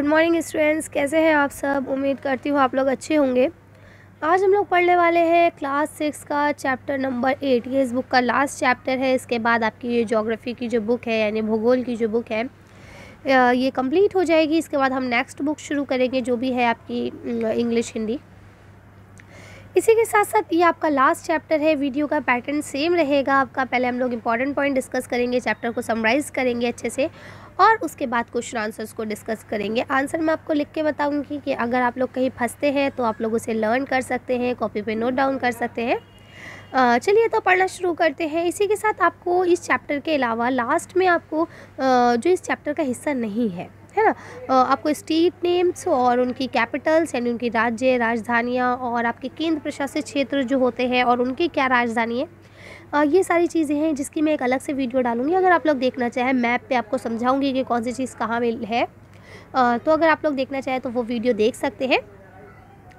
Good morning students, कैसे हैं आप सब। उम्मीद करती हूँ आप लोग अच्छे होंगे। आज हम लोग पढ़ने वाले हैं क्लास 6 का चैप्टर नंबर 8। ये इस बुक का लास्ट चैप्टर है। इसके बाद आपकी ये ज्योग्राफी की जो बुक है यानी भूगोल की जो बुक है ये कंप्लीट हो जाएगी। इसके बाद हम नेक्स्ट बुक शुरू करेंगे जो भी है आपकी इंग्लिश हिंदी। इसी के साथ साथ ये आपका लास्ट चैप्टर है। वीडियो का पैटर्न सेम रहेगा आपका। पहले हम लोग इंपॉर्टेंट पॉइंट डिस्कस करेंगे, चैप्टर को समराइज़ करेंगे अच्छे से और उसके बाद क्वेश्चन आंसर्स को डिस्कस करेंगे। आंसर मैं आपको लिख के बताऊंगी कि अगर आप लोग कहीं फंसते हैं तो आप लोग उसे लर्न कर सकते हैं, कॉपी पे नोट डाउन कर सकते हैं। चलिए तो पढ़ना शुरू करते हैं। इसी के साथ आपको इस चैप्टर के अलावा लास्ट में आपको जो इस चैप्टर का हिस्सा नहीं है ना, आपको स्टेट नेम्स और उनकी कैपिटल्स यानी उनकी राज्य राजधानियाँ और आपके केंद्र प्रशासित क्षेत्र जो होते हैं और उनकी क्या राजधानी है, ये सारी चीज़ें हैं जिसकी मैं एक अलग से वीडियो डालूंगी। अगर आप लोग देखना चाहें मैप पे आपको समझाऊंगी कि कौन सी चीज़ कहाँ में है, तो अगर आप लोग देखना चाहें तो वो वीडियो देख सकते हैं।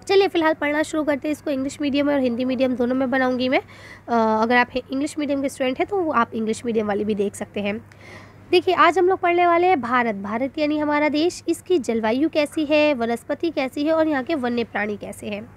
चलिए फ़िलहाल पढ़ना शुरू करते हैं। इसको इंग्लिश मीडियम और हिंदी मीडियम दोनों में बनाऊंगी मैं। अगर आप इंग्लिश मीडियम के स्टूडेंट हैं तो आप इंग्लिश मीडियम वाली भी देख सकते हैं। देखिए आज हम लोग पढ़ने वाले हैं भारत। भारत यानी हमारा देश। इसकी जलवायु कैसी है, वनस्पति कैसी है और यहाँ के वन्य प्राणी कैसे हैं।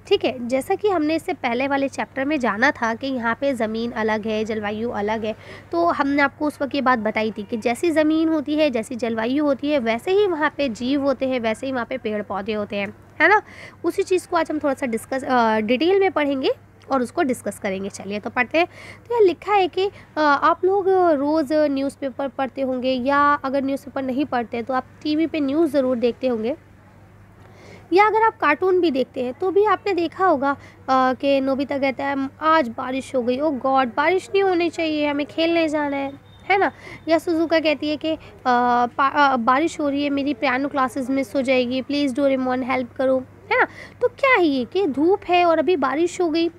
ठीक है, जैसा कि हमने इससे पहले वाले चैप्टर में जाना था कि यहाँ पे ज़मीन अलग है, जलवायु अलग है। तो हमने आपको उस वक्त ये बात बताई थी कि जैसी ज़मीन होती है, जैसी जलवायु होती है, वैसे ही वहाँ पे जीव होते हैं, वैसे ही वहाँ पे पेड़ पौधे होते हैं, है ना। उसी चीज़ को आज हम थोड़ा सा डिटेल में पढ़ेंगे और उसको डिस्कस करेंगे। चलिए तो पढ़ते हैं। तो यहाँ लिखा है कि आप लोग रोज़ न्यूज़पेपर पढ़ते होंगे या अगर न्यूज़पेपर नहीं पढ़ते तो आप टीवी पे न्यूज़ ज़रूर देखते होंगे या अगर आप कार्टून भी देखते हैं तो भी आपने देखा होगा कि नोबिता कहता है आज बारिश हो गई, ओ गॉड बारिश नहीं होनी चाहिए, हमें खेलने जाना है ना। या सुजुका कहती है कि बारिश हो रही है, मेरी पियानो क्लासेस मिस हो जाएगी, प्लीज़ डोरेमोन हेल्प करो, है ना। तो क्या है ये कि धूप है और अभी बारिश हो गई,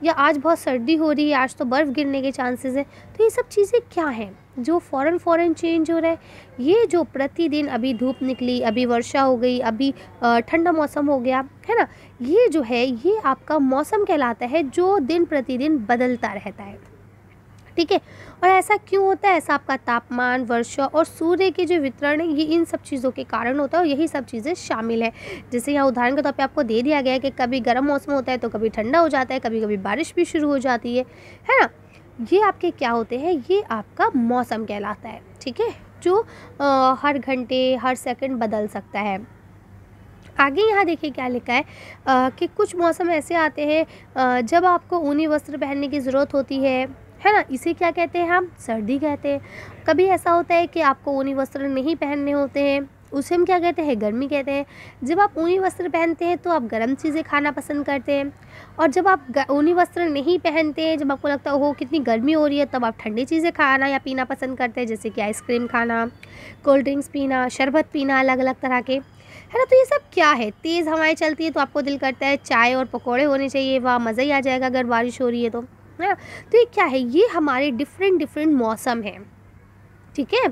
या आज बहुत सर्दी हो रही है, आज तो बर्फ़ गिरने के चांसेस हैं। तो ये सब चीज़ें क्या हैं जो फ़ौरन चेंज हो रहा है। ये जो प्रतिदिन अभी धूप निकली, अभी वर्षा हो गई, अभी ठंडा मौसम हो गया, है ना। ये जो है ये आपका मौसम कहलाता है जो दिन प्रतिदिन बदलता रहता है। ठीक है, और ऐसा क्यों होता है? ऐसा आपका तापमान, वर्षा और सूर्य के जो वितरण है ये इन सब चीज़ों के कारण होता है और यही सब चीज़ें शामिल है। जैसे यहाँ उदाहरण के तौर पे आपको दे दिया गया है कि कभी गर्म मौसम होता है तो कभी ठंडा हो जाता है, कभी कभी बारिश भी शुरू हो जाती है ना। ये आपके क्या होते हैं? ये आपका मौसम कहलाता है। ठीक है, जो हर घंटे हर सेकंड बदल सकता है। आगे यहाँ देखिए क्या लिखा है कि कुछ मौसम ऐसे आते हैं जब आपको ऊनी वस्त्र पहनने की ज़रूरत होती है ना। इसे क्या कहते हैं? हम सर्दी कहते हैं। कभी ऐसा होता है कि आपको ऊनी वस्त्र नहीं पहनने होते हैं, उसे हम क्या कहते हैं? गर्मी कहते हैं। जब आप ऊनी वस्त्र पहनते हैं तो आप गर्म चीज़ें खाना पसंद करते हैं, और जब आप ऊनी वस्त्र नहीं पहनते हैं, जब आपको लगता है ओह कितनी गर्मी हो रही है, तब आप ठंडी चीज़ें खाना या पीना पसंद करते हैं, जैसे कि आइसक्रीम खाना, कोल्ड ड्रिंक्स पीना, शरबत पीना अलग अलग तरह के, है ना। तो ये सब क्या है? तेज़ हवाएं चलती है तो आपको दिल करता है चाय और पकौड़े होने चाहिए, वाह मज़ा ही आ जाएगा अगर बारिश हो रही है तो, है ना। तो ये क्या है? ये हमारे डिफरेंट मौसम हैं। ठीक है,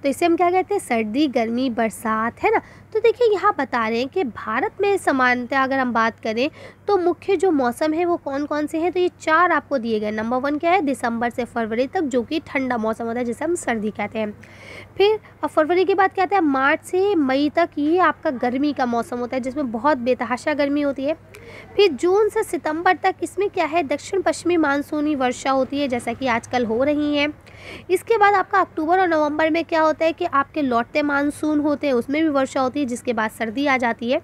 तो इसे हम क्या कहते हैं? सर्दी, गर्मी, बरसात, है ना। तो देखिए यहाँ बता रहे हैं कि भारत में समानता अगर हम बात करें तो मुख्य जो मौसम है वो कौन कौन से हैं, तो ये 4 आपको दिए गए। नंबर 1 क्या है? दिसंबर से फरवरी तक जो कि ठंडा मौसम होता है जिसे हम सर्दी कहते हैं। फिर फरवरी के बाद क्या आता है? मार्च से मई तक ये आपका गर्मी का मौसम होता है जिसमें बहुत बेतहाशा गर्मी होती है। फिर जून से सितंबर तक इसमें क्या है? दक्षिण पश्चिमी मानसूनी वर्षा होती है जैसा कि आजकल हो रही है। इसके बाद आपका अक्टूबर और नवंबर में क्या होता है कि आपके लौटते मानसून होते हैं, उसमें भी वर्षा होती है, जिसके बाद सर्दी आ जाती है।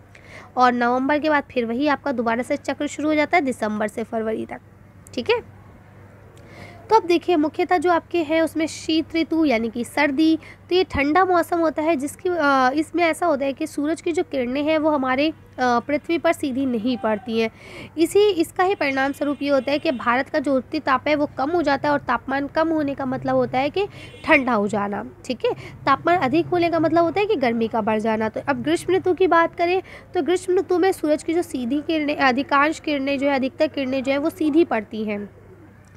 और नवंबर के बाद फिर वही आपका दोबारा से चक्र शुरू हो जाता है दिसंबर से फरवरी तक। ठीक है, तो अब देखिए मुख्यतः जो आपके हैं उसमें शीत ऋतु यानी कि सर्दी, तो ये ठंडा मौसम होता है जिसकी इसमें ऐसा होता है कि सूरज की जो किरणें हैं वो हमारे पृथ्वी पर सीधी नहीं पड़ती हैं। इसका ही परिणाम स्वरूप ये होता है कि भारत का जो उत्तरी ताप है वो कम हो जाता है, और तापमान कम होने का मतलब होता है कि ठंडा हो जाना। ठीक है, तापमान अधिक होने का मतलब होता है कि गर्मी का बढ़ जाना। तो अब ग्रीष्म ऋतु की बात करें तो ग्रीष्म ऋतु में सूरज की जो सीधी किरणें, अधिकांश किरणें जो है, अधिकतर किरणें जो है वो सीधी पड़ती हैं।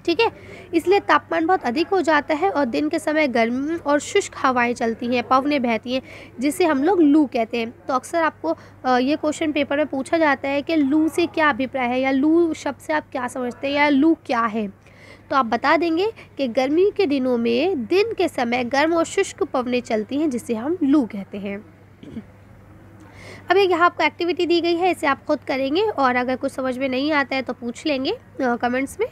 ठीक है, इसलिए तापमान बहुत अधिक हो जाता है और दिन के समय गर्म और शुष्क हवाएं चलती हैं, पवनें बहती हैं, जिसे हम लोग लू कहते हैं। तो अक्सर आपको ये क्वेश्चन पेपर में पूछा जाता है कि लू से क्या अभिप्राय है, या लू शब्द से आप क्या समझते हैं, या लू क्या है। तो आप बता देंगे कि गर्मी के दिनों में दिन के समय गर्म और शुष्क पवनें चलती हैं जिसे हम लू कहते हैं। अब एक यहाँ आपको एक्टिविटी दी गई है, इसे आप खुद करेंगे और अगर कुछ समझ में नहीं आता है तो पूछ लेंगे कमेंट्स में।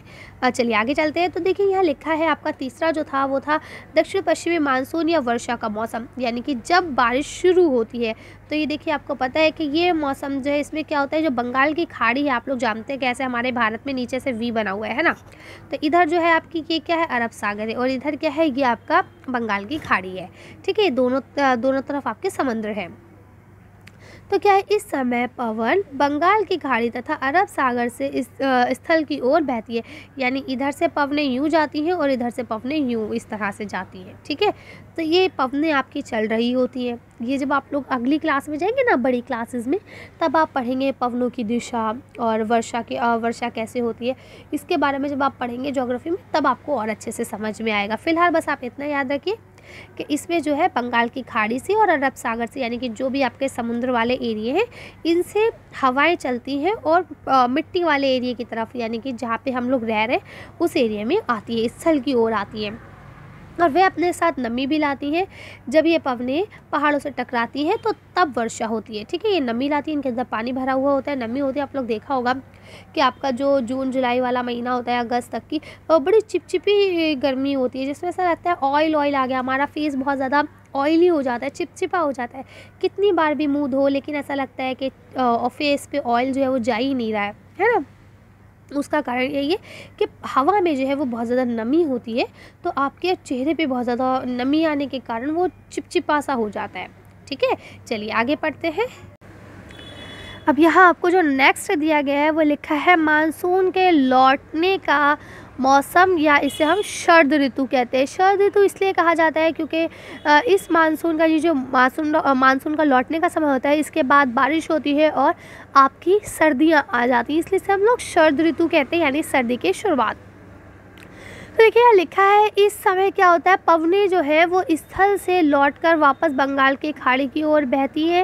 चलिए आगे चलते हैं। तो देखिए यहाँ लिखा है आपका तीसरा जो था वो था दक्षिण पश्चिमी मानसून या वर्षा का मौसम, यानी कि जब बारिश शुरू होती है। तो ये देखिए आपको पता है कि ये मौसम जो है इसमें क्या होता है, जो बंगाल की खाड़ी है, आप लोग जानते हैं कैसे हमारे भारत में नीचे से वी बना हुआ है ना, तो इधर जो है आपकी ये क्या है, अरब सागर है, और इधर क्या है, ये आपका बंगाल की खाड़ी है। ठीक है, दोनों तरफ आपके समुद्र है। तो क्या है, इस समय पवन बंगाल की खाड़ी तथा अरब सागर से इस स्थल की ओर बहती है, यानी इधर से पवनें यूँ जाती हैं और इधर से पवनें यूँ इस तरह से जाती हैं। ठीक है, तो ये पवनें आपकी चल रही होती है। ये जब आप लोग अगली क्लास में जाएंगे ना, बड़ी क्लासेस में, तब आप पढ़ेंगे पवनों की दिशा और वर्षा कैसे होती है, इसके बारे में जब आप पढ़ेंगे ज्योग्राफी में, तब आपको और अच्छे से समझ में आएगा। फिलहाल बस आप इतना याद रखिए कि इसमें जो है बंगाल की खाड़ी से और अरब सागर से, यानी कि जो भी आपके समुद्र वाले एरिया हैं, इनसे हवाएं चलती हैं और मिट्टी वाले एरिया की तरफ, यानी कि जहाँ पे हम लोग रह रहे हैं उस एरिया में आती है, स्थल की ओर आती है, और वे अपने साथ नमी भी लाती हैं। जब ये पवनें पहाड़ों से टकराती हैं तो तब वर्षा होती है। ठीक है, ये नमी लाती है, इनके अंदर पानी भरा हुआ होता है, नमी होती है। आप लोग देखा होगा कि आपका जो जून जुलाई वाला महीना होता है, अगस्त तक की, बड़ी चिपचिपी गर्मी होती है, जिसमें ऐसा लगता है ऑयल आ गया, हमारा फेस बहुत ज़्यादा ऑयली हो जाता है, चिपचिपा हो जाता है। कितनी बार भी मुँह धो, लेकिन ऐसा लगता है कि फेस पे ऑयल जो है वो जा ही नहीं रहा है ना। उसका कारण यही है कि हवा में जो है वो बहुत ज़्यादा नमी होती है, तो आपके चेहरे पे बहुत ज़्यादा नमी आने के कारण वो चिपचिपा सा हो जाता है। ठीक है, चलिए आगे पढ़ते हैं। अब यहाँ आपको जो नेक्स्ट दिया गया है वो लिखा है मानसून के लौटने का मौसम, या इसे हम शरद ऋतु कहते हैं। शरद ऋतु इसलिए कहा जाता है क्योंकि इस मानसून का ये जो मानसून का लौटने का समय होता है, इसके बाद बारिश होती है और आपकी सर्दियाँ आ जाती हैं, इसलिए इसे हम लोग शरद ऋतु कहते हैं, यानी सर्दी की शुरुआत। तो देखिए यहाँ लिखा है, इस समय क्या होता है, पवनें जो है वो स्थल से लौटकर वापस बंगाल की खाड़ी की ओर बहती है।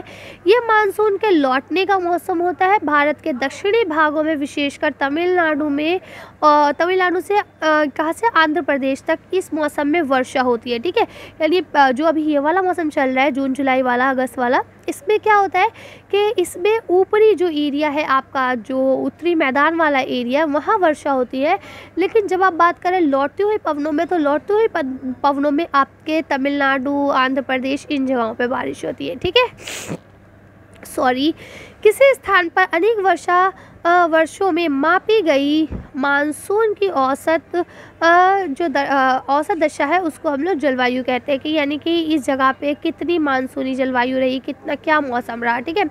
ये मानसून के लौटने का मौसम होता है। भारत के दक्षिणी भागों में, विशेषकर तमिलनाडु में, तमिलनाडु से कहाँ से, आंध्र प्रदेश तक इस मौसम में वर्षा होती है। ठीक है, यानी जो अभी ये वाला मौसम चल रहा है, जून जुलाई वाला, अगस्त वाला, इसमें क्या होता है कि इसमें ऊपरी जो एरिया है आपका, जो उत्तरी मैदान वाला एरिया, वहाँ वर्षा होती है। लेकिन जब आप बात करें लौटती हुई पवनों में, तो लौटती हुई पवनों में आपके तमिलनाडु, आंध्र प्रदेश, इन जगहों पे बारिश होती है। ठीक है, किसी स्थान पर अनेक वर्षों में मापी गई मानसून की औसत औसत दशा है, उसको हम लोग जलवायु कहते हैं, कि यानी कि इस जगह पे कितनी मानसूनी जलवायु रही, कितना क्या मौसम रहा। ठीक है,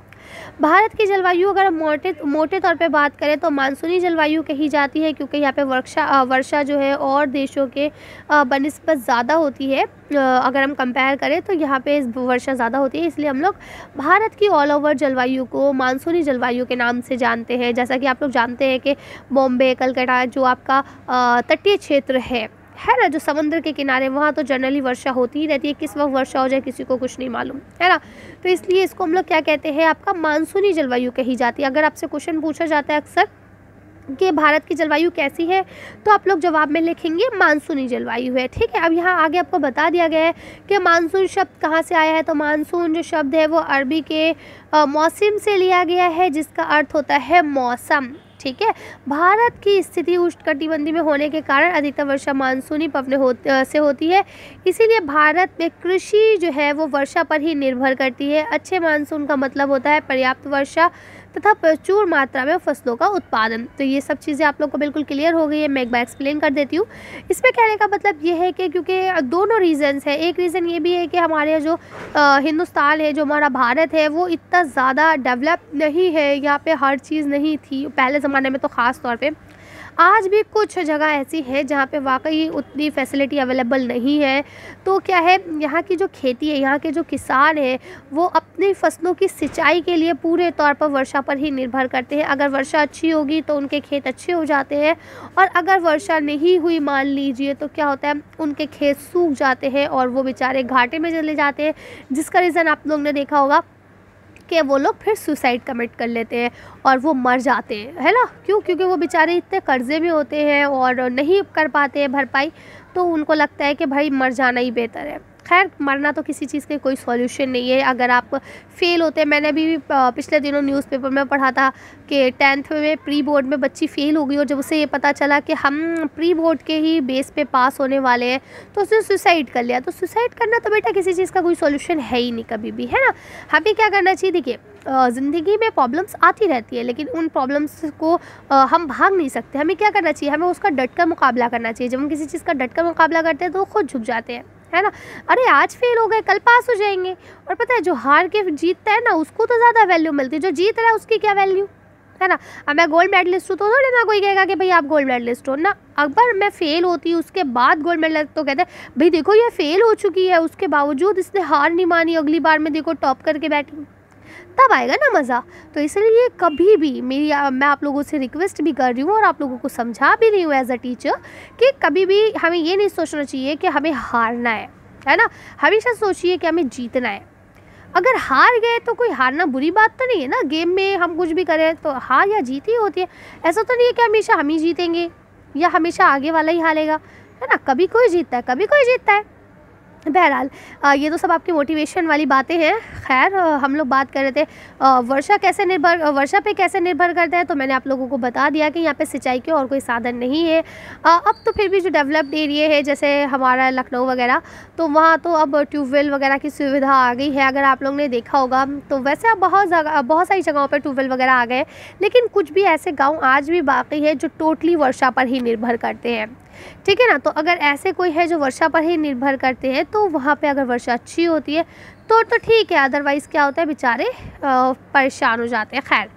भारत की जलवायु अगर मोटे तौर पे बात करें तो मानसूनी जलवायु कही जाती है, क्योंकि यहाँ पे वर्षा जो है और देशों के बनिस्बत ज़्यादा होती है। अगर हम कंपेयर करें तो यहाँ पे वर्षा ज़्यादा होती है, इसलिए हम लोग भारत की ऑल ओवर जलवायु को मानसूनी जलवायु के नाम से जानते हैं। जैसा कि आप लोग जानते हैं कि बॉम्बे, कलकत्ता, जो आपका तटीय क्षेत्र है ना, जो समुद्र के किनारे, वहाँ तो जनरली वर्षा होती ही रहती है। किस वक्त वर्षा हो जाए किसी को कुछ नहीं मालूम, है ना। तो इसलिए इसको हम लोग क्या कहते हैं, आपका मानसूनी जलवायु कही जाती है। अगर आपसे क्वेश्चन पूछा जाता है अक्सर कि भारत की जलवायु कैसी है, तो आप लोग जवाब में लिखेंगे मानसूनी जलवायु है। ठीक है, अब यहाँ आगे आपको बता दिया गया है कि मानसून शब्द कहाँ से आया है। तो मानसून जो शब्द है वो अरबी के मौसम से लिया गया है, जिसका अर्थ होता है मौसम। ठीक है, भारत की स्थिति उष्णकटिबंधीय में होने के कारण अधिकतर वर्षा मानसूनी पवनों से होती है। इसीलिए भारत में कृषि जो है वो वर्षा पर ही निर्भर करती है। अच्छे मानसून का मतलब होता है पर्याप्त वर्षा तथा प्रचुर मात्रा में फसलों का उत्पादन। तो ये सब चीज़ें आप लोग को बिल्कुल क्लियर हो गई है, मैं एक बार एक्सप्लेन कर देती हूँ। इसमें कहने का मतलब ये है कि क्योंकि दोनों रीज़न्स है। एक रीज़न ये भी है कि हमारे जो हिंदुस्तान है, जो हमारा भारत है, वो इतना ज़्यादा डेवलप नहीं है, यहाँ पे हर चीज़ नहीं थी पहले ज़माने में। तो ख़ास तौर पे आज भी कुछ जगह ऐसी है जहाँ पे वाकई उतनी फैसिलिटी अवेलेबल नहीं है। तो क्या है, यहाँ की जो खेती है, यहाँ के जो किसान हैं, वो अपनी फसलों की सिंचाई के लिए पूरे तौर पर वर्षा पर ही निर्भर करते हैं। अगर वर्षा अच्छी होगी तो उनके खेत अच्छे हो जाते हैं, और अगर वर्षा नहीं हुई मान लीजिए, तो क्या होता है, उनके खेत सूख जाते हैं और वो बेचारे घाटे में चले जाते हैं। जिसका रीज़न आप लोग ने देखा होगा कि वो लोग फिर सुसाइड कमिट कर लेते हैं और वो मर जाते हैं, है ना। क्यों? क्योंकि वो बेचारे इतने कर्जे में होते हैं और नहीं कर पाते हैं भरपाई, तो उनको लगता है कि भाई मर जाना ही बेहतर है। खैर मरना तो किसी चीज़ के कोई सॉल्यूशन नहीं है। अगर आप फेल होते हैं, मैंने भी पिछले दिनों न्यूज़पेपर में पढ़ा था कि 10th में प्री बोर्ड में बच्ची फेल हो गई और जब उसे ये पता चला कि हम प्री बोर्ड के ही बेस पे पास होने वाले हैं तो उसने सुसाइड कर लिया। तो सुसाइड करना तो बेटा किसी चीज़ का कोई सॉल्यूशन है ही नहीं कभी भी, है ना। हमें क्या करना चाहिए, देखिए ज़िंदगी में प्रॉब्लम्स आती रहती है, लेकिन उन प्रॉब्लम्स को हम भाग नहीं सकते। हमें क्या करना चाहिए, हमें उसका डट कर मुकाबला करना चाहिए। जब हम किसी चीज़ का डट कर मुकाबला करते हैं तो वो खुद झुक जाते हैं, है ना। अरे आज फेल हो गए, कल पास हो जाएंगे। और पता है जो हार के जीतता है ना, उसको तो ज़्यादा वैल्यू मिलती है, जो जीत रहा है उसकी क्या वैल्यू, है ना। अब मैं गोल्ड मेडलिस्ट हूँ तो थोड़ी ना कोई कहेगा कि भाई आप गोल्ड मेडलिस्ट हो ना। अगर मैं फ़ेल होती उसके बाद गोल्ड मेडलिस्ट तो कहते हैं भाई देखो ये फ़ेल हो चुकी है, उसके बावजूद इसने हार नहीं मानी, अगली बार में देखो टॉप करके बैठी, तब आएगा ना मज़ा। तो इसलिए कभी भी मैं आप लोगों से रिक्वेस्ट भी कर रही हूँ और आप लोगों को समझा भी रही हूँ एज अ टीचर कि कभी भी हमें ये नहीं सोचना चाहिए कि हमें हारना है ना। हमेशा सोचिए कि हमें जीतना है। अगर हार गए तो कोई हारना बुरी बात तो नहीं है ना। गेम में हम कुछ भी करें तो हार या जीत ही होती है। ऐसा तो नहीं है कि हमेशा हम ही जीतेंगे या हमेशा आगे वाला ही हारेगा, है ना। कभी कोई जीतता है, कभी कोई जीतता है। बहरहाल ये तो सब आपकी मोटिवेशन वाली बातें हैं। खैर हम लोग बात कर रहे थे वर्षा पे कैसे निर्भर करते हैं। तो मैंने आप लोगों को बता दिया कि यहाँ पे सिंचाई के और कोई साधन नहीं है। अब तो फिर भी जो डेवलप्ड एरिया है जैसे हमारा लखनऊ वगैरह, तो वहाँ तो अब ट्यूबवेल वगैरह की सुविधा आ गई है। अगर आप लोग ने देखा होगा तो वैसे अब बहुत सारी जगहों पर ट्यूबवेल वगैरह आ गए, लेकिन कुछ भी ऐसे गाँव आज भी बाकी है जो टोटली वर्षा पर ही निर्भर करते हैं, ठीक है ना। तो अगर ऐसे कोई है जो वर्षा पर ही निर्भर करते हैं तो वहाँ पे अगर वर्षा अच्छी होती है तो ठीक है, अदरवाइज़ क्या होता है, बेचारे परेशान हो जाते हैं। खैर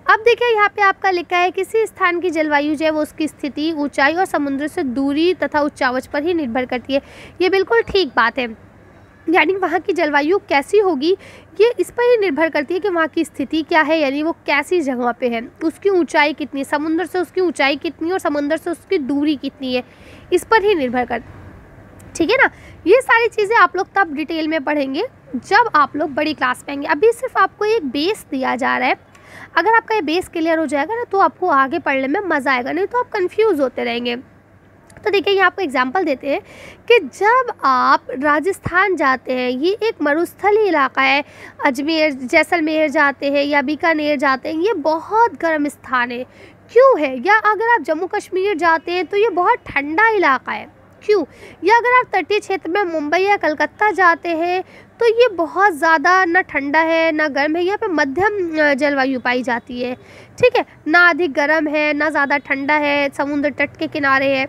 अब देखिए यहाँ पे आपका लिखा है किसी स्थान की जलवायु जो है वो उसकी स्थिति, ऊंचाई और समुद्र से दूरी तथा उच्चावच पर ही निर्भर करती है। ये बिल्कुल ठीक बात है। यानी वहाँ की जलवायु कैसी होगी ये इस पर ही निर्भर करती है कि वहाँ की स्थिति क्या है, यानी वो कैसी जगह पे है, उसकी ऊंचाई कितनी, समुद्र से उसकी ऊंचाई कितनी और समुद्र से उसकी दूरी कितनी है, इस पर ही निर्भर करती है, ठीक है ना। ये सारी चीज़ें आप लोग तब डिटेल में पढ़ेंगे जब आप लोग बड़ी क्लास में आएंगे। अभी सिर्फ आपको एक बेस दिया जा रहा है। अगर आपका ये बेस क्लियर हो जाएगा ना तो आपको आगे पढ़ने में मज़ा आएगा, नहीं तो आप कन्फ्यूज़ होते रहेंगे। तो देखिए यहाँ आपको एग्जांपल देते हैं कि जब आप राजस्थान जाते हैं, ये एक मरुस्थलीय इलाका है, अजमेर जैसलमेर जाते हैं या बीकानेर जाते हैं, ये बहुत गर्म स्थान है। क्यों है? या अगर आप जम्मू कश्मीर जाते हैं तो ये बहुत ठंडा इलाका है। क्यों? या अगर आप तटीय क्षेत्र में मुंबई या कलकत्ता जाते हैं तो ये बहुत ज़्यादा ना ठंडा है ना गर्म है, यहाँ पे मध्यम जलवायु पाई जाती है, ठीक है। ना अधिक गर्म है ना ज़्यादा ठंडा है, समुद्र तट के किनारे है।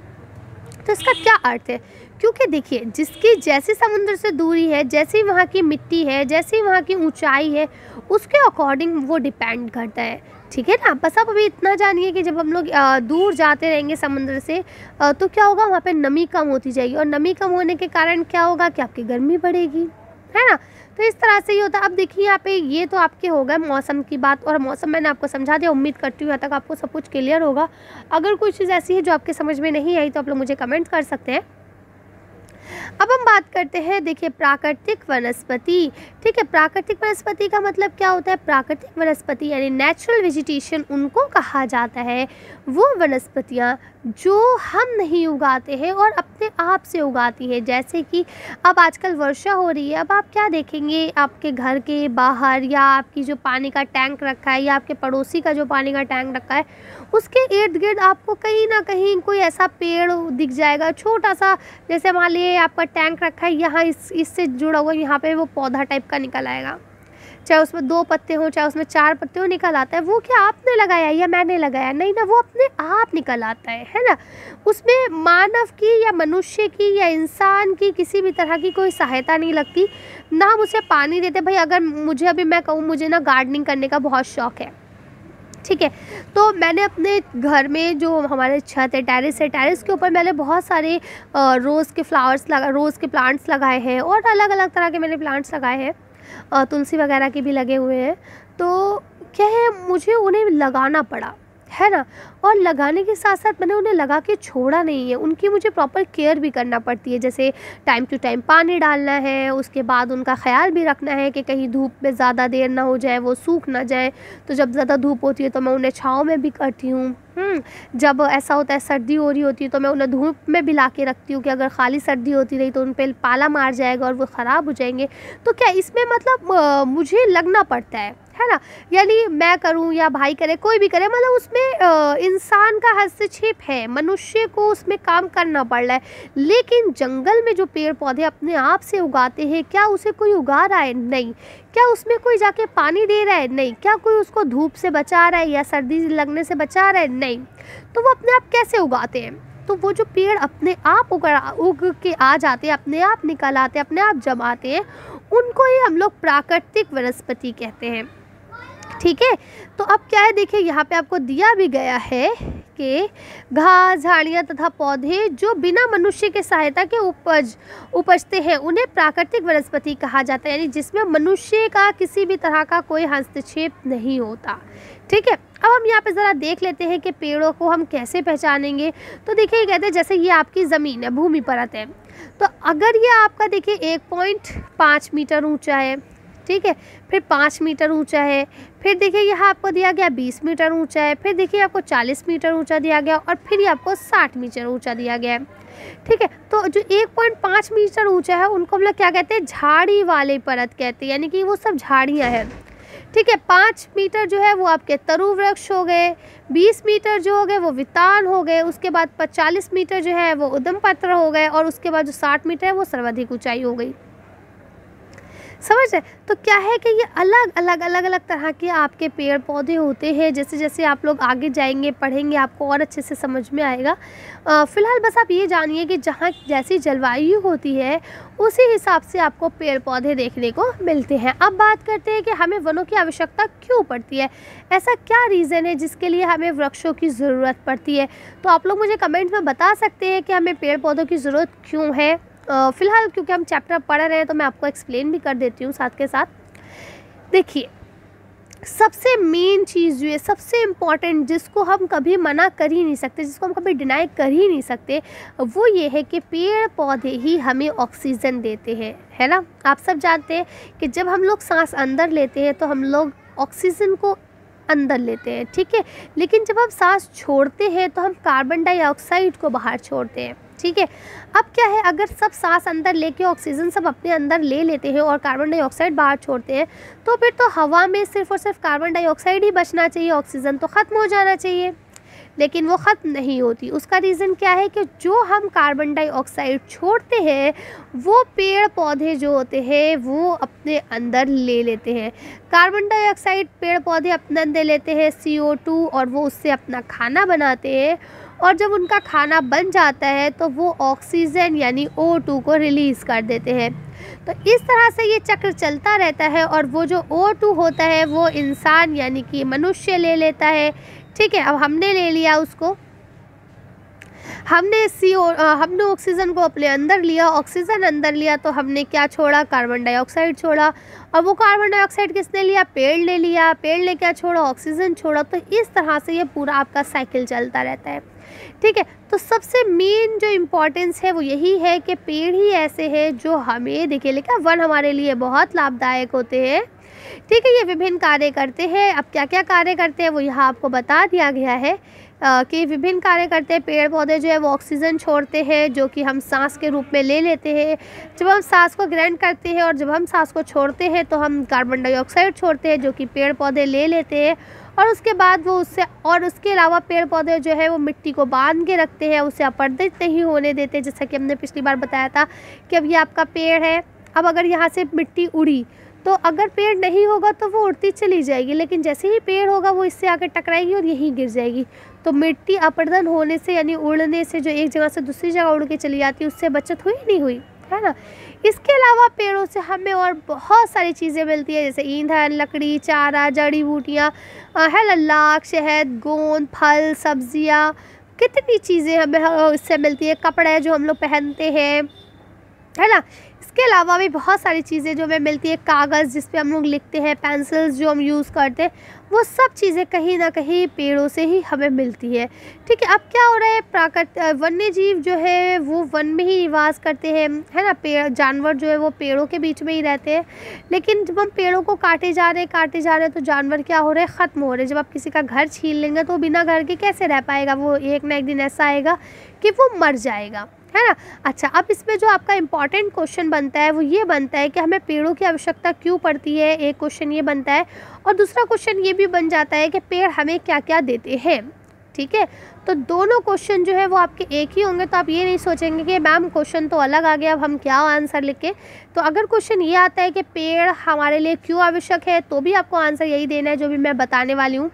तो इसका क्या अर्थ है? क्योंकि देखिए जिसकी जैसी समुद्र से दूरी है, जैसी वहाँ की मिट्टी है, जैसी वहाँ की ऊंचाई है, उसके अकॉर्डिंग वो डिपेंड करता है, ठीक है ना। बस आप अभी इतना जानिए कि जब हम लोग दूर जाते रहेंगे समुद्र से तो क्या होगा, वहाँ पे नमी कम होती जाएगी और नमी कम होने के कारण क्या होगा कि आपकी गर्मी बढ़ेगी, है ना। तो इस तरह से ये होता है। अब देखिए यहाँ पे ये तो आपके हो गए मौसम की बात, और मौसम मैंने आपको समझा दिया। उम्मीद करती हूँ यहाँ तक आपको सब कुछ क्लियर होगा। अगर कोई चीज़ ऐसी है जो आपके समझ में नहीं आई तो आप लोग मुझे कमेंट कर सकते हैं। अब हम बात करते हैं, देखिए प्राकृतिक वनस्पति, ठीक है। प्राकृतिक वनस्पति का मतलब क्या होता है? प्राकृतिक वनस्पति यानी नेचुरल वेजिटेशन उनको कहा जाता है, वो वनस्पतियाँ जो हम नहीं उगाते हैं और अपने आप से उगाती हैं। जैसे कि अब आजकल वर्षा हो रही है, अब आप क्या देखेंगे, आपके घर के बाहर या आपकी जो पानी का टैंक रखा है या आपके पड़ोसी का जो पानी का टैंक रखा है, उसके इर्द गिर्द आपको कहीं ना कहीं कोई ऐसा पेड़ दिख जाएगा छोटा सा। जैसे मान लीजिए आपका टैंक रखा है, यहाँ इससे जुड़ा हुआ यहाँ पे वो पौधा टाइप का निकल आएगा, चाहे उसमें 2 पत्ते हों चाहे उसमें 4 पत्ते हो, निकल आता है। वो क्या आपने लगाया या मैंने लगाया? नहीं ना, वो अपने आप निकल आता है ना। उसमें मानव की या मनुष्य की या इंसान की किसी भी तरह की कोई सहायता नहीं लगती, ना हम उसे पानी देते। भाई अगर मुझे अभी मैं कहूँ मुझे ना गार्डनिंग करने का बहुत शौक़ है, ठीक है, तो मैंने अपने घर में जो हमारे छत है, टेरेस है, टेरेस के ऊपर मैंने बहुत सारे रोज़ के प्लांट्स लगाए हैं और अलग अलग तरह के मैंने प्लांट्स लगाए हैं, तुलसी वगैरह के भी लगे हुए हैं। तो क्या है, मुझे उन्हें लगाना पड़ा, है ना। और लगाने के साथ साथ मैंने उन्हें लगा के छोड़ा नहीं है, उनकी मुझे प्रॉपर केयर भी करना पड़ती है। जैसे टाइम टू टाइम पानी डालना है, उसके बाद उनका ख्याल भी रखना है कि कहीं धूप में ज़्यादा देर ना हो जाए, वो सूख ना जाए। तो जब ज़्यादा धूप होती है तो मैं उन्हें छाँव में भी करती हूँ, जब ऐसा होता है सर्दी हो रही होती है तो मैं उन्हें धूप में भी ला के रखती हूँ कि अगर खाली सर्दी होती रही तो उन पे पाला मार जाएगा और वो ख़राब हो जाएंगे। तो क्या इसमें मतलब मुझे लगना पड़ता है ना, यानी मैं करूं या भाई करे, कोई भी करे, मतलब उसमें इंसान का हस्तक्षेप है, मनुष्य को उसमें काम करना पड़ रहा है। लेकिन जंगल में जो पेड़ पौधे अपने आप से उगाते हैं, क्या उसे कोई उगा रहा है? नहीं। क्या उसमें कोई जाके पानी दे रहा है? नहीं। क्या कोई उसको धूप से बचा रहा है या सर्दी लगने से बचा रहा है? नहीं। तो वो अपने आप कैसे उगाते हैं? तो वो जो पेड़ अपने आप उग के आ जाते हैं, अपने आप निकल आते हैं, अपने आप जम आते हैं, उनको ही हम लोग प्राकृतिक वनस्पति कहते हैं। ठीक है, तो अब क्या है, देखिए यहाँ पे आपको दिया भी गया है कि घास, झाड़ियाँ तथा पौधे जो बिना मनुष्य के सहायता के उपजते हैं उन्हें प्राकृतिक वनस्पति कहा जाता है, यानी जिसमें मनुष्य का किसी भी तरह का कोई हस्तक्षेप नहीं होता। ठीक है, अब हम यहाँ पे ज़रा देख लेते हैं कि पेड़ों को हम कैसे पहचानेंगे। तो देखिए, ये कहते हैं जैसे ये आपकी ज़मीन है, भूमि परत है, तो अगर ये आपका देखिए 1.5 मीटर ऊंचा है, ठीक है, फिर 5 मीटर ऊंचा है, फिर देखिए यहाँ आपको दिया गया 20 मीटर ऊंचा है, फिर देखिए आपको 40 मीटर ऊंचा दिया गया और फिर ये आपको 60 मीटर ऊंचा दिया गया है। ठीक है, तो जो 1.5 मीटर ऊंचा है उनको हम लोग क्या कहते हैं? झाड़ी वाले परत कहते हैं, यानी कि वो सब झाड़ियाँ हैं। ठीक है, 5 मीटर जो है वो आपके तरु वृक्ष हो गए, 20 मीटर जो हो गए वो वितान हो गए, उसके बाद 40 मीटर जो है वो उद्यम पत्र हो गए, और उसके बाद जो 60 मीटर है वो सर्वाधिक ऊंचाई हो गई। समझ रहे? तो क्या है कि ये अलग अलग तरह के आपके पेड़ पौधे होते हैं। जैसे जैसे आप लोग आगे जाएंगे, पढ़ेंगे, आपको और अच्छे से समझ में आएगा। फ़िलहाल बस आप ये जानिए कि जहाँ जैसी जलवायु होती है उसी हिसाब से आपको पेड़ पौधे देखने को मिलते हैं। अब बात करते हैं कि हमें वनों की आवश्यकता क्यों पड़ती है, ऐसा क्या रीज़न है जिसके लिए हमें वृक्षों की ज़रूरत पड़ती है। तो आप लोग मुझे कमेंट में बता सकते हैं कि हमें पेड़ पौधों की ज़रूरत क्यों है। फ़िलहाल क्योंकि हम चैप्टर पढ़ रहे हैं तो मैं आपको एक्सप्लेन भी कर देती हूँ साथ के साथ। देखिए, सबसे मेन चीज़ जो है, सबसे इम्पॉर्टेंट, जिसको हम कभी मना कर ही नहीं सकते, जिसको हम कभी डिनाई कर ही नहीं सकते, वो ये है कि पेड़ पौधे ही हमें ऑक्सीजन देते हैं, है ना। आप सब जानते हैं कि जब हम लोग सांस अंदर लेते हैं तो हम लोग ऑक्सीजन को अंदर लेते हैं, ठीक है, लेकिन जब हम सांस छोड़ते हैं तो हम कार्बन डाइऑक्साइड को बाहर छोड़ते हैं। ठीक है, अब क्या है, अगर सब सांस अंदर लेके ऑक्सीजन सब अपने अंदर ले लेते हैं और कार्बन डाइऑक्साइड बाहर छोड़ते हैं, तो फिर तो हवा में सिर्फ और सिर्फ कार्बन डाइऑक्साइड ही बचना चाहिए, ऑक्सीजन तो ख़त्म हो जाना चाहिए। लेकिन वो ख़त्म नहीं होती। उसका रीज़न क्या है कि जो हम कार्बन डाइऑक्साइड छोड़ते हैं वो पेड़ पौधे जो होते हैं वो अपने अंदर ले लेते हैं। कार्बन डाइऑक्साइड पेड़ पौधे अपने अंदर लेते हैं CO2, और वो उससे अपना खाना बनाते हैं, और जब उनका खाना बन जाता है तो वो ऑक्सीजन यानी O2 को रिलीज़ कर देते हैं। तो इस तरह से ये चक्र चलता रहता है, और वो जो O2 होता है वो इंसान यानी कि मनुष्य ले लेता है। ठीक है, अब हमने ले लिया उसको, हमने ऑक्सीजन को अपने अंदर लिया, ऑक्सीजन अंदर लिया तो हमने क्या छोड़ा? कार्बन डाइऑक्साइड छोड़ा, और वो कार्बन डाइऑक्साइड किसने लिया? पेड़ ने लिया, पेड़ ने क्या छोड़ा? ऑक्सीजन छोड़ा। तो इस तरह से ये पूरा आपका साइकिल चलता रहता है। ठीक है, तो सबसे मेन जो इम्पोर्टेंस है वो यही है कि पेड़ ही ऐसे हैं जो हमें, देखिए लेकिन वन हमारे लिए बहुत लाभदायक होते हैं। ठीक है, ये विभिन्न कार्य करते हैं। अब क्या क्या कार्य करते हैं वो यहाँ आपको बता दिया गया है कि विभिन्न कार्य करते हैं। पेड़ पौधे जो है वो ऑक्सीजन छोड़ते हैं जो कि हम सांस के रूप में ले लेते हैं। जब हम सांस को ग्रहण करते हैं और जब हम सांस को छोड़ते हैं तो हम कार्बन डाइऑक्साइड छोड़ते हैं जो कि पेड़ पौधे ले लेते हैं, और उसके बाद वो उससे, और उसके अलावा पेड़ पौधे जो है वो मिट्टी को बांध के रखते हैं, उसे अपरदित नहीं होने देते। जैसा कि हमने पिछली बार बताया था कि अब ये आपका पेड़ है, अब अगर यहाँ से मिट्टी उड़ी तो अगर पेड़ नहीं होगा तो वो उड़ती चली जाएगी, लेकिन जैसे ही पेड़ होगा वो इससे आकर टकराएगी और यहीं गिर जाएगी। तो मिट्टी अपरदन होने से यानी उड़ने से, जो एक जगह से दूसरी जगह उड़ के चली जाती है, उससे बचत हुई नहीं हुई, है ना। इसके अलावा पेड़ों से हमें और बहुत सारी चीज़ें मिलती है, जैसे ईंधन, लकड़ी, चारा, जड़ी बूटियाँ, है, लाख, शहद, गोंद, फल, सब्जियाँ, कितनी चीज़ें हमें इससे मिलती है। कपड़े जो हम लोग पहनते हैं, है ना। इसके अलावा भी बहुत सारी चीज़ें जो हमें मिलती है, कागज़ जिस पे हम लोग लिखते हैं, पेंसिल्स जो हम यूज़ करते हैं, वो सब चीज़ें कहीं ना कहीं पेड़ों से ही हमें मिलती है। ठीक है, अब क्या हो रहा है, वन्य जीव जो है वो वन में ही निवास करते हैं, है ना। पेड़ जानवर जो है वो पेड़ों के बीच में ही रहते हैं, लेकिन जब हम पेड़ों को काटे जा रहे हैं तो जानवर क्या हो रहे हैं, ख़त्म हो रहे हैं। जब आप किसी का घर छीन लेंगे तो बिना घर के कैसे रह पाएगा, वो एक ना एक दिन ऐसा आएगा कि वो मर जाएगा, है ना। अच्छा, अब इसमें जो आपका इम्पॉर्टेंट क्वेश्चन बनता है वो ये बनता है कि हमें पेड़ों की आवश्यकता क्यों पड़ती है, एक क्वेश्चन ये बनता है। और दूसरा क्वेश्चन ये भी बन जाता है कि पेड़ हमें क्या क्या देते हैं। ठीक है, तो दोनों क्वेश्चन जो है वो आपके एक ही होंगे, तो आप ये नहीं सोचेंगे कि मैम क्वेश्चन तो अलग आ गया, अब हम क्या आंसर लिखें। तो अगर क्वेश्चन ये आता है कि पेड़ हमारे लिए क्यों आवश्यक है, तो भी आपको आंसर यही देना है जो भी मैं बताने वाली हूँ।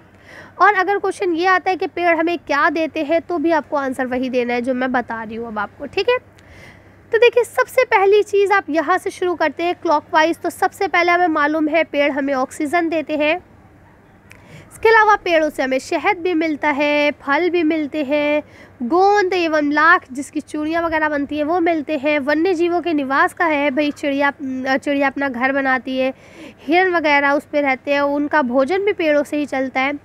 और अगर क्वेश्चन ये आता है कि पेड़ हमें क्या देते हैं, तो भी आपको आंसर वही देना है जो मैं बता रही हूँ अब आपको। ठीक है, तो देखिए सबसे पहली चीज़ आप यहाँ से शुरू करते हैं क्लॉकवाइज। तो सबसे पहले हमें मालूम है पेड़ हमें ऑक्सीजन देते हैं। इसके अलावा पेड़ों से हमें शहद भी मिलता है, फल भी मिलते हैं, गोंद एवं लाख जिसकी चूड़ियाँ वगैरह बनती हैं वो मिलते हैं। वन्य जीवों के निवास का है भाई, चिड़िया अपना घर बनाती है, हिरन वगैरह उस पर रहते हैं, उनका भोजन भी पेड़ों से ही चलता है।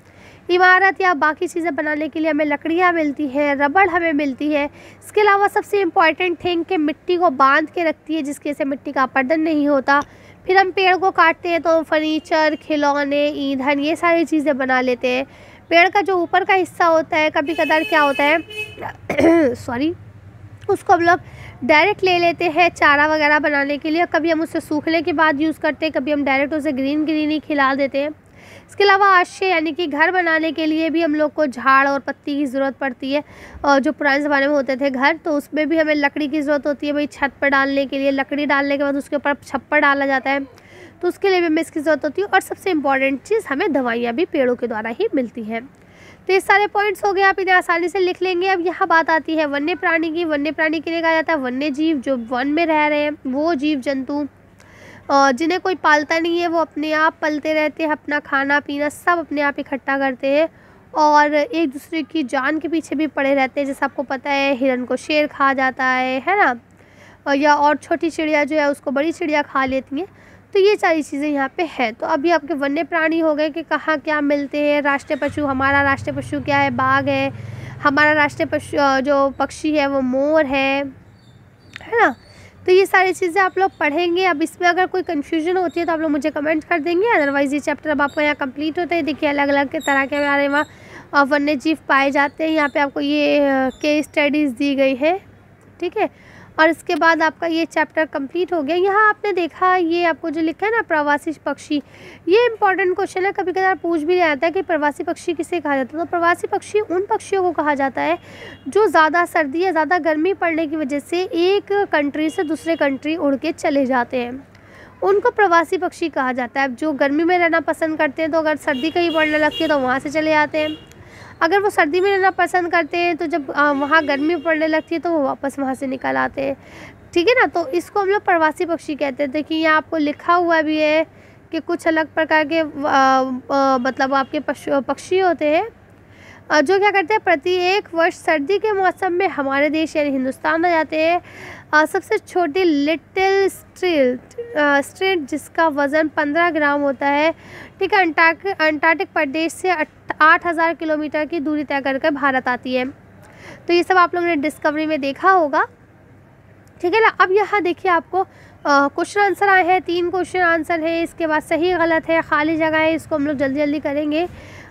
इमारत या बाकी चीज़ें बनाने के लिए हमें लकड़ियाँ मिलती हैं, रबड़ हमें मिलती है। इसके अलावा सबसे इम्पॉर्टेंट थिंग कि मिट्टी को बांध के रखती है, जिसकी वजह से मिट्टी का अपरदन नहीं होता। फिर हम पेड़ को काटते हैं तो फर्नीचर, खिलौने, ईंधन ये सारी चीज़ें बना लेते हैं। पेड़ का जो ऊपर का हिस्सा होता है कभी कदार क्या होता है सॉरी, उसको हम लोग डायरेक्ट ले लेते हैं चारा वगैरह बनाने के लिए। कभी हम उसे सूखने के बाद यूज़ करते हैं, कभी हम डायरेक्ट उसे ग्रीन ही खिला देते हैं। इसके अलावा आश्रय यानी कि घर बनाने के लिए भी हम लोग को झाड़ और पत्ती की ज़रूरत पड़ती है। और जो पुराने ज़माने में होते थे घर, तो उसमें भी हमें लकड़ी की ज़रूरत होती है भाई, छत पर डालने के लिए। लकड़ी डालने के बाद उसके ऊपर छप्पर डाला जाता है, तो उसके लिए भी हमें इसकी ज़रूरत होती है। और सबसे इम्पॉर्टेंट चीज़, हमें दवाइयाँ भी पेड़ों के द्वारा ही मिलती हैं। तो ये सारे पॉइंट्स हो गए, आप इन्हें आसानी से लिख लेंगे। अब यहाँ बात आती है वन्य प्राणी की। वन्य प्राणी के लिए कहा जाता है वन्य जीव, जो वन में रह रहे हैं वो जीव जंतु जिन्हें कोई पालता नहीं है, वो अपने आप पलते रहते हैं, अपना खाना पीना सब अपने आप इकट्ठा करते हैं और एक दूसरे की जान के पीछे भी पड़े रहते हैं। जैसे आपको पता है हिरन को शेर खा जाता है ना, या और छोटी चिड़िया जो है उसको बड़ी चिड़िया खा लेती हैं। तो ये सारी चीज़ें यहाँ पे है। तो अभी आपके वन्य प्राणी हो गए कि कहाँ क्या मिलते हैं। राष्ट्रीय पशु, हमारा राष्ट्रीय पशु क्या है, बाघ है। हमारा राष्ट्रीय पशु जो पक्षी है वो मोर है ना। तो ये सारी चीज़ें आप लोग पढ़ेंगे। अब इसमें अगर कोई कन्फ्यूजन होती है तो आप लोग मुझे कमेंट कर देंगे, अदरवाइज़ ये चैप्टर अब आपको यहाँ कंप्लीट होता है। देखिए अलग अलग के तरह के हमारे वहाँ वन्य जीव पाए जाते हैं। यहाँ पे आपको ये केस स्टडीज़ दी गई है, ठीक है। और इसके बाद आपका ये चैप्टर कंप्लीट हो गया। यहाँ आपने देखा ये आपको जो लिखा है ना प्रवासी पक्षी, ये इंपॉर्टेंट क्वेश्चन है, कभी कभार पूछ भी जाता है कि प्रवासी पक्षी किसे कहा जाता है। तो प्रवासी पक्षी उन पक्षियों को कहा जाता है जो ज़्यादा सर्दी या ज़्यादा गर्मी पड़ने की वजह से एक कंट्री से दूसरे कंट्री उड़ के चले जाते हैं, उनको प्रवासी पक्षी कहा जाता है। अब जो गर्मी में रहना पसंद करते हैं तो अगर सर्दी कहीं पड़ने लगती है तो वहाँ से चले जाते हैं। अगर वो सर्दी में रहना पसंद करते हैं तो जब वहाँ गर्मी पड़ने लगती है तो वो वापस वहाँ से निकल आते हैं, ठीक है ना। तो इसको हम लोग प्रवासी पक्षी कहते हैं। देखिए यहाँ आपको लिखा हुआ भी है कि कुछ अलग प्रकार के मतलब आपके पक्षी होते हैं जो क्या करते हैं, प्रति एक वर्ष सर्दी के मौसम में हमारे देश यानी हिंदुस्तान आ जाते हैं। सबसे छोटी लिटिल स्ट्रिट जिसका वज़न 15 ग्राम होता है, ठीक है, अंटार्कटिक प्रदेश से 8000 किलोमीटर की दूरी तय कर भारत आती है। तो ये सब आप लोगों ने डिस्कवरी में देखा होगा, ठीक है ना। अब यहाँ देखिए आपको क्वेश्चन आंसर आए हैं, 3 क्वेश्चन आंसर है, इसके बाद सही गलत है, खाली जगह है, इसको हम लोग जल्दी जल्दी करेंगे।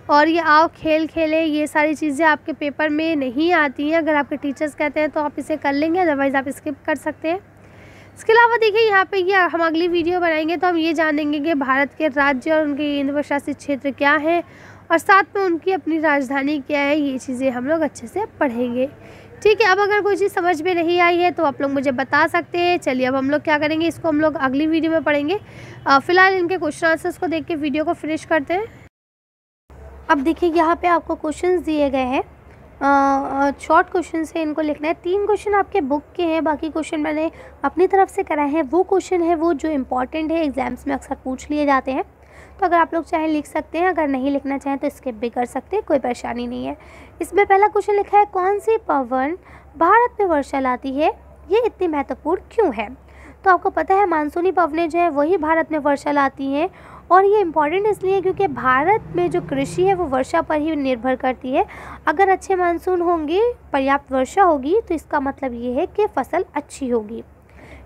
और ये आओ खेल खेले, ये सारी चीज़ें आपके पेपर में नहीं आती हैं। अगर आपके टीचर्स कहते हैं तो आप इसे कर लेंगे, अदरवाइज़ आप स्किप कर सकते हैं। इसके अलावा देखिए यहाँ पे ये हम अगली वीडियो बनाएंगे तो हम ये जानेंगे कि भारत के राज्य और उनके केंद्र शासित क्षेत्र क्या है और साथ में उनकी अपनी राजधानी क्या है। ये चीज़ें हम लोग अच्छे से पढ़ेंगे, ठीक है। अब अगर कोई चीज़ समझ में नहीं आई है तो आप लोग मुझे बता सकते हैं। चलिए अब हम लोग क्या करेंगे, इसको हम लोग अगली वीडियो में पढ़ेंगे। फ़िलहाल इनके क्वेश्चन आंसर्स को देख के वीडियो को फिनिश करते हैं। अब देखिए यहाँ पे आपको क्वेश्चंस दिए गए हैं, शॉर्ट क्वेश्चन है, इनको लिखना है। 3 क्वेश्चन आपके बुक के हैं, बाकी क्वेश्चन मैंने अपनी तरफ से कराए हैं। वो क्वेश्चन है वो जो इम्पॉर्टेंट है, एग्जाम्स में अक्सर पूछ लिए जाते हैं। तो अगर आप लोग चाहें लिख सकते हैं, अगर नहीं लिखना चाहें तो स्किप भी कर सकते हैं, कोई परेशानी नहीं है। इसमें पहला क्वेश्चन लिखा है, कौन सी पवन भारत में वर्षा लाती है, ये इतनी महत्वपूर्ण क्यों है। तो आपको पता है मानसूनी पवनें जो है वही भारत में वर्षा लाती हैं और ये इम्पॉर्टेंट इसलिए क्योंकि भारत में जो कृषि है वो वर्षा पर ही निर्भर करती है। अगर अच्छे मानसून होंगे, पर्याप्त वर्षा होगी, तो इसका मतलब ये है कि फसल अच्छी होगी।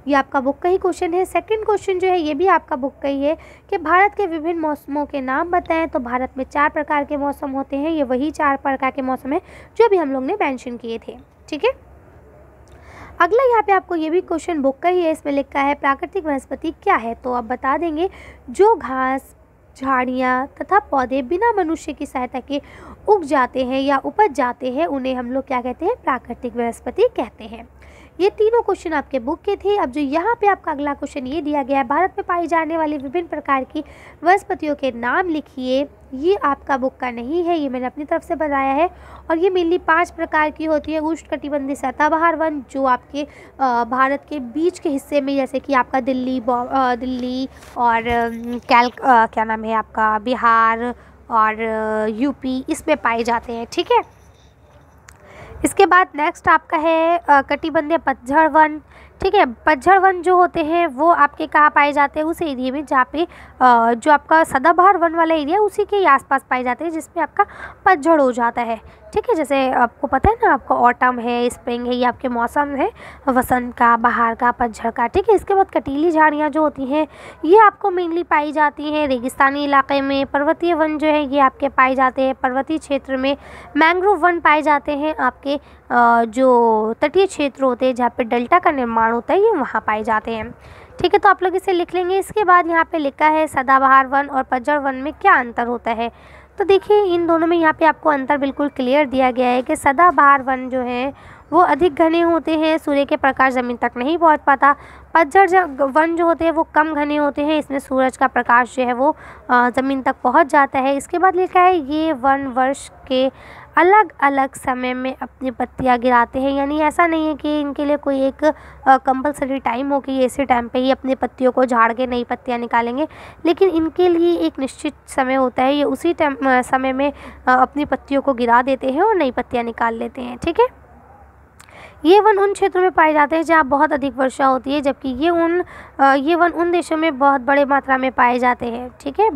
ये आपका बुक का ही क्वेश्चन है। सेकंड क्वेश्चन जो है ये भी आपका बुक का ही है कि भारत के विभिन्न मौसमों के नाम बताएं। तो भारत में 4 प्रकार के मौसम होते हैं। ये वही 4 प्रकार के मौसम है जो अभी हम लोग ने मेंशन किए थे। ठीक है, अगला यहाँ पे आपको ये भी क्वेश्चन बुक का ही है। इसमें लिखा है प्राकृतिक वनस्पति क्या है। तो आप बता देंगे जो घास, झाड़ियाँ तथा पौधे बिना मनुष्य की सहायता के उग जाते हैं या उपज जाते हैं, उन्हें हम लोग क्या कहते हैं, प्राकृतिक वनस्पति कहते हैं। ये तीनों क्वेश्चन आपके बुक के थे। अब जो यहाँ पे आपका अगला क्वेश्चन ये दिया गया है, भारत में पाई जाने वाली विभिन्न प्रकार की वनस्पतियों के नाम लिखिए। ये आपका बुक का नहीं है, ये मैंने अपनी तरफ से बताया है। और ये मेनली 5 प्रकार की होती है। उष्णकटिबंधीय सदाबहार वन जो आपके भारत के बीच के हिस्से में, जैसे कि आपका दिल्ली और क्या नाम है आपका, बिहार और यूपी, इसमें पाए जाते हैं। ठीक है, इसके बाद नेक्स्ट आपका है कटिबंधीय पतझड़ वन। ठीक है, पतझड़ वन जो होते हैं वो आपके कहाँ पाए जाते हैं, उस एरिया में जहाँ पे जो आपका सदाबहार वन वाला एरिया उसी के आसपास पाए जाते हैं, जिसमें आपका पतझड़ हो जाता है। ठीक है, जैसे आपको पता है ना, आपका ऑटम है, स्प्रिंग है, ये आपके मौसम है वसंत का, बहार का, पतझड़ का। ठीक है, इसके बाद कटीली झाड़ियाँ जो होती हैं ये आपको मेनली पाई जाती हैं रेगिस्तानी इलाके में। पर्वतीय वन जो है ये आपके पाए जाते हैं पर्वतीय क्षेत्र में। मैंग्रोव वन पाए जाते हैं आपके जो तटीय क्षेत्र होते हैं जहाँ पे डेल्टा का निर्माण होता है, ये वहाँ पाए जाते हैं। ठीक है, तो आप लोग इसे लिख लेंगे। इसके बाद यहाँ पे लिखा है सदाबहार वन और पतझड़ वन में क्या अंतर होता है। तो देखिए इन दोनों में यहाँ पे आपको अंतर बिल्कुल क्लियर दिया गया है कि सदाबहार वन जो है वो अधिक घने होते हैं, सूर्य के प्रकाश ज़मीन तक नहीं पहुँच पाता। पतझड़ वन जो होते हैं वो कम घने होते हैं, इसमें सूरज का प्रकाश जो है वो ज़मीन तक पहुँच जाता है। इसके बाद लिखा है ये वन वर्ष के अलग अलग समय में अपनी पत्तियां गिराते हैं। यानी ऐसा नहीं है कि इनके लिए कोई एक कंपलसरी टाइम हो कि ये इसी टाइम पे ही अपनी पत्तियों को झाड़ के नई पत्तियां निकालेंगे, लेकिन इनके लिए एक निश्चित समय होता है। ये उसी समय में अपनी पत्तियों को गिरा देते हैं और नई पत्तियां निकाल लेते हैं। ठीक है, ये वन उन क्षेत्रों में पाए जाते हैं जहाँ बहुत अधिक वर्षा होती है, जबकि ये वन उन देशों में बहुत बड़े मात्रा में पाए जाते हैं। ठीक है,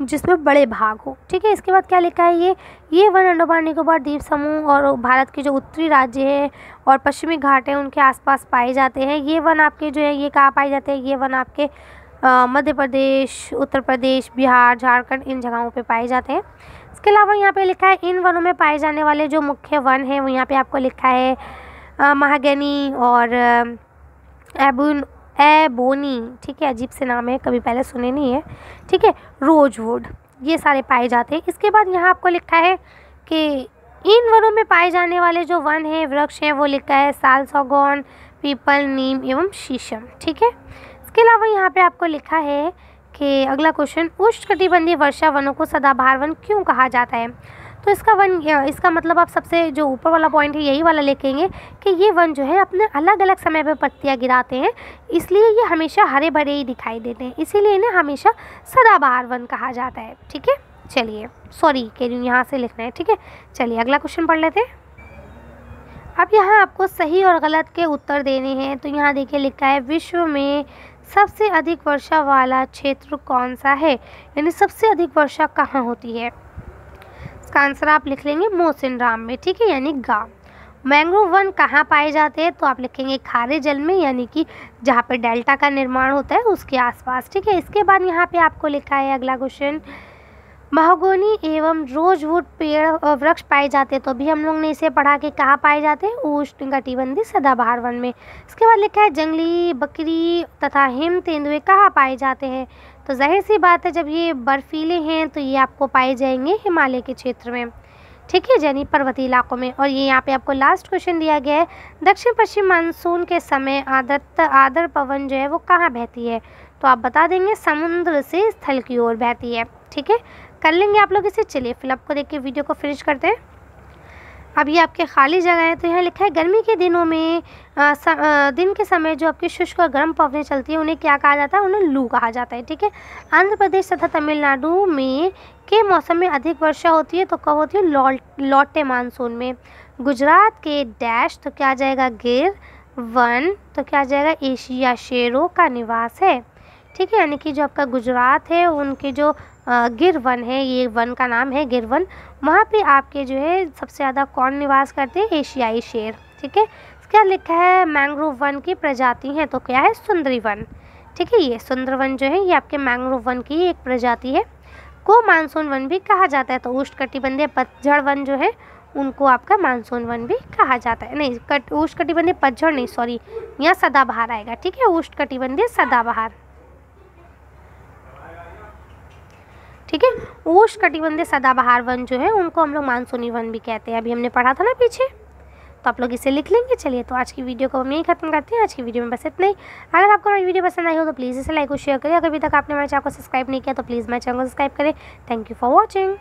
जिसमें बड़े भाग हो। ठीक है, इसके बाद क्या लिखा है, ये वन अंडमान निकोबार द्वीप समूह और भारत के जो उत्तरी राज्य है और पश्चिमी घाट हैं उनके आसपास पाए जाते हैं। ये वन आपके जो है ये कहाँ पाए जाते हैं, ये वन आपके मध्य प्रदेश, उत्तर प्रदेश, बिहार, झारखंड, इन जगहों पे पाए जाते हैं। इसके अलावा यहाँ पे लिखा है इन वनों में पाए जाने वाले जो मुख्य वन हैं वो यहाँ पे आपको लिखा है महागनी और एबोनी। ठीक है, अजीब से नाम है, कभी पहले सुने नहीं है। ठीक है, रोजवुड, ये सारे पाए जाते हैं। इसके बाद यहाँ आपको लिखा है कि इन वनों में पाए जाने वाले जो वन हैं, वृक्ष हैं, वो लिखा है साल, सागौन, पीपल, नीम एवं शीशम। ठीक है, इसके अलावा यहाँ पे आपको लिखा है कि अगला क्वेश्चन, उष्णकटिबंधीय वर्षा वनों को सदाबहार वन क्यों कहा जाता है। तो इसका मतलब आप सबसे जो ऊपर वाला पॉइंट है यही वाला लिखेंगे कि ये वन जो है अपने अलग अलग समय पर पत्तियां गिराते हैं, इसलिए ये हमेशा हरे भरे ही दिखाई देते हैं, इसीलिए इन्हें हमेशा सदाबहार वन कहा जाता है। ठीक है, चलिए सॉरी कह रही हूँ, यहाँ से लिखना है। ठीक है, चलिए अगला क्वेश्चन पढ़ लेते हैं। अब यहाँ आपको सही और गलत के उत्तर देने हैं। तो यहाँ देखिए लिखा है विश्व में सबसे अधिक वर्षा वाला क्षेत्र कौन सा है, यानी सबसे अधिक वर्षा कहाँ होती है। इसका आंसर आप लिख लेंगे मोसिनराम में। ठीक है, यानी गांव। मैंग्रोव वन कहाँ पाए जाते हैं, तो आप लिखेंगे खारे जल में, यानी कि जहाँ पे डेल्टा का निर्माण होता है उसके आसपास। ठीक है, इसके बाद यहाँ पे आपको लिखा है अगला क्वेश्चन, महोगनी एवं रोजवुड पेड़ वृक्ष पाए जाते हैं। तो भी हम लोग ने इसे पढ़ा कि कहाँ पाए जाते हैं, उष्णकटिबंधीय सदाबहार वन में। इसके बाद लिखा है जंगली बकरी तथा हिम तेंदुए कहाँ पाए जाते हैं। तो जाहिर सी बात है जब ये बर्फीले हैं तो ये आपको पाए जाएंगे हिमालय के क्षेत्र में। ठीक है, यानी पर्वतीय इलाकों में। और ये यहाँ पे आपको लास्ट क्वेश्चन दिया गया है, दक्षिण पश्चिम मानसून के समय आदर पवन जो है वो कहाँ बहती है। तो आप बता देंगे समुद्र से स्थल की ओर बहती है। ठीक है, कर लेंगे आप लोग इसे। चलिए फिर आपको देख के वीडियो को फिनिश करते हैं। अब ये आपके खाली जगह है, तो यहाँ लिखा है गर्मी के दिनों में दिन के समय जो आपकी शुष्क और गर्म पवनें चलती है उन्हें क्या कहा जाता है, उन्हें लू कहा जाता है। ठीक है, आंध्र प्रदेश तथा तमिलनाडु में के मौसम में अधिक वर्षा होती है, तो कब होती है, लौटे मानसून में। गुजरात के डैश, तो क्या आ जाएगा गिर वन, तो क्या आ जाएगा एशिया शेरों का निवास है। ठीक है, यानी कि जो आपका गुजरात है उनके जो गिर वन है, ये वन का नाम है गिर वन, वहाँ पे आपके जो है सबसे ज़्यादा कौन निवास करते हैं? एशियाई शेर। ठीक है, क्या लिखा है? मैंग्रोव वन की प्रजाति है, तो क्या है? सुंदरी वन। ठीक है, ये सुंदरवन जो है ये आपके मैंग्रोव वन की एक प्रजाति है, को मानसून वन भी कहा जाता है। तो उष्णकटिबंधीय पतझड़ वन जो है उनको आपका मानसून वन भी कहा जाता है। नहीं, उष्णकटिबंधीय पतझड़ नहीं, सॉरी, यहाँ सदाबहार आएगा। ठीक है, उष्णकटिबंधीय सदाबहार। ठीक है, उष्णकटिबंधीय सदाबहार वन जो है उनको हम लोग मानसूनी वन भी कहते हैं। अभी हमने पढ़ा था ना पीछे, तो आप लोग इसे लिख लेंगे। चलिए, तो आज की वीडियो को हम यहीं खत्म करते हैं। आज की वीडियो में बस इतना ही। अगर आपको हमारी वीडियो पसंद आई हो तो प्लीज़ इसे लाइक और शेयर करें। अगर अभी तक आपने हमारे चैनल को सब्सक्राइब नहीं किया तो प्लीज़ हमारे चैनल को सब्सक्राइब करें। Thank you for watching.